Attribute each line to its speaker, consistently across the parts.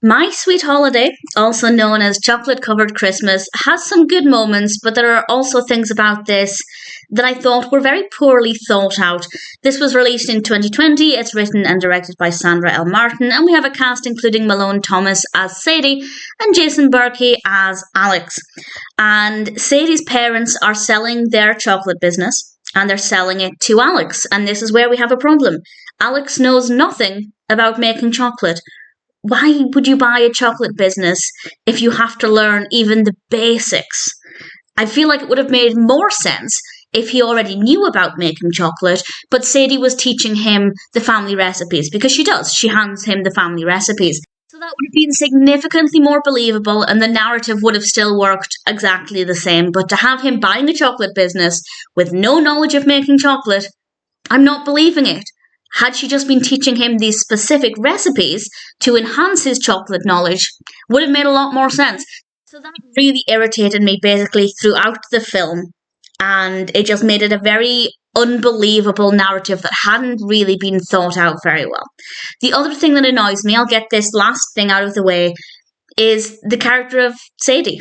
Speaker 1: My Sweet Holiday, also known as Chocolate Covered Christmas, has some good moments, but there are also things about this that I thought were very poorly thought out. This was released in 2020, it's written and directed by Sandra L. Martin, and we have a cast including Malone Thomas as Sadie and Jason Burkey as Alex. And Sadie's parents are selling their chocolate business, and they're selling it to Alex, and this is where we have a problem. Alex knows nothing about making chocolate. Why would you buy a chocolate business if you have to learn even the basics? I feel like it would have made more sense if he already knew about making chocolate, but Sadie was teaching him the family recipes, because she does. She hands him the family recipes. So that would have been significantly more believable, and the narrative would have still worked exactly the same. But to have him buying a chocolate business with no knowledge of making chocolate, I'm not believing it. Had she just been teaching him these specific recipes to enhance his chocolate knowledge, would have made a lot more sense. So that really irritated me basically throughout the film, and it just made it a very unbelievable narrative that hadn't really been thought out very well. The other thing that annoys me, I'll get this last thing out of the way, is the character of Sadie.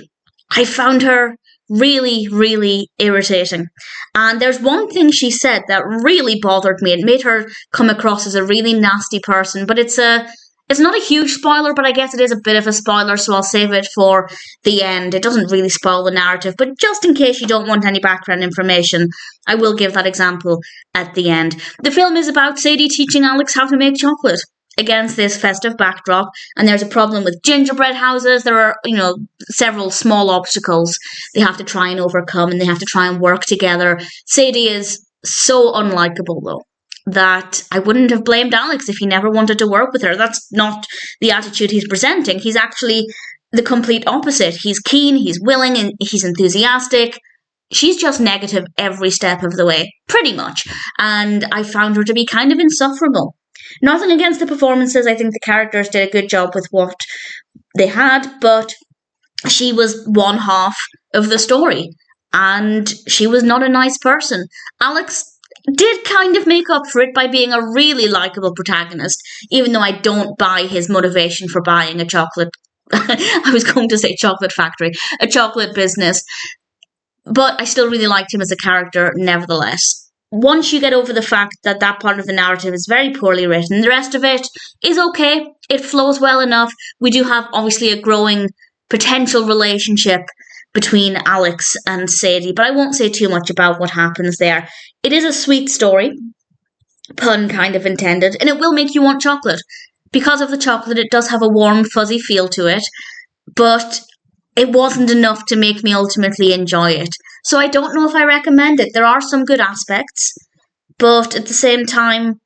Speaker 1: I found her really, really irritating. And there's one thing she said that really bothered me. It made her come across as a really nasty person, but it's not a huge spoiler, but I guess it is a bit of a spoiler, so I'll save it for the end. It doesn't really spoil the narrative, but just in case you don't want any background information, I will give that example at the end. The film is about Sadie teaching Alex how to make chocolate against this festive backdrop, and there's a problem with gingerbread houses. There are, several small obstacles they have to try and overcome, and they have to try and work together. Sadie is so unlikable, though, that I wouldn't have blamed Alex if he never wanted to work with her. That's not the attitude he's presenting. He's actually the complete opposite. He's keen, he's willing, and he's enthusiastic. She's just negative every step of the way, pretty much, and I found her to be kind of insufferable. Nothing against the performances. I think the characters did a good job with what they had, but she was one half of the story, and she was not a nice person. Alex did kind of make up for it by being a really likeable protagonist, even though I don't buy his motivation for buying a chocolate. I was going to say chocolate factory, a chocolate business, but I still really liked him as a character nevertheless. Once you get over the fact that that part of the narrative is very poorly written, the rest of it is okay. It flows well enough. We do have, obviously, a growing potential relationship between Alex and Sadie, but I won't say too much about what happens there. It is a sweet story, pun kind of intended, and it will make you want chocolate. Because of the chocolate, it does have a warm, fuzzy feel to it, but it wasn't enough to make me ultimately enjoy it. So I don't know if I recommend it. There are some good aspects, but at the same time,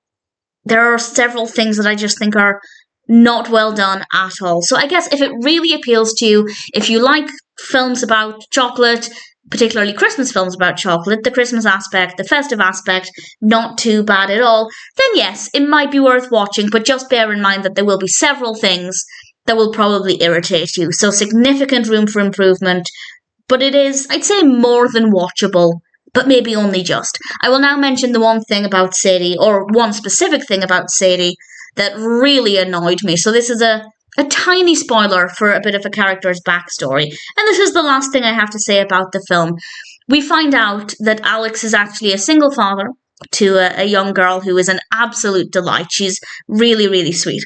Speaker 1: there are several things that I just think are not well done at all. So I guess if it really appeals to you, if you like films about chocolate, particularly Christmas films about chocolate, the Christmas aspect, the festive aspect, not too bad at all, then yes, it might be worth watching, but just bear in mind that there will be several things that will probably irritate you. So significant room for improvement, but it is, I'd say, more than watchable, but maybe only just. I will now mention the one thing about Sadie, or one specific thing about Sadie, that really annoyed me. So this is a tiny spoiler for a bit of a character's backstory. And this is the last thing I have to say about the film. We find out that Alex is actually a single father to a young girl who is an absolute delight. She's really, really sweet.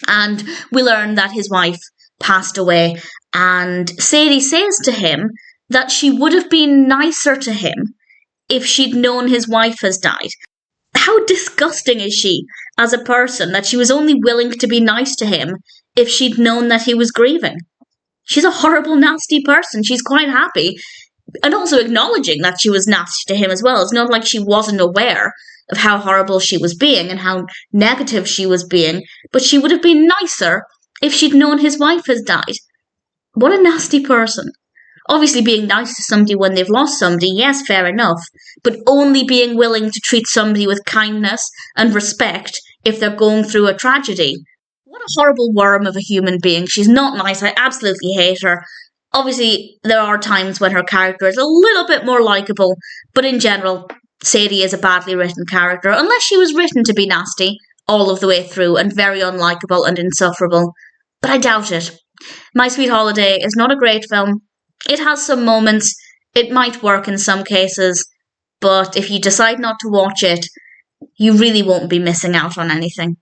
Speaker 1: And we learn that his wife passed away, and Sadie says to him that she would have been nicer to him if she'd known his wife has died. How disgusting is she as a person that she was only willing to be nice to him if she'd known that he was grieving? She's a horrible, nasty person. She's quite happy, and also acknowledging that she was nasty to him as well. It's not like she wasn't aware of how horrible she was being and how negative she was being, but she would have been nicer if she'd known his wife has died. What a nasty person. Obviously being nice to somebody when they've lost somebody, yes, fair enough, but only being willing to treat somebody with kindness and respect if they're going through a tragedy. What a horrible worm of a human being. She's not nice. I absolutely hate her. Obviously, there are times when her character is a little bit more likeable, but in general, Sadie is a badly written character, unless she was written to be nasty all of the way through and very unlikable and insufferable. but I doubt it. My Sweet Holiday is not a great film. It has some moments, it might work in some cases, but if you decide not to watch it, you really won't be missing out on anything.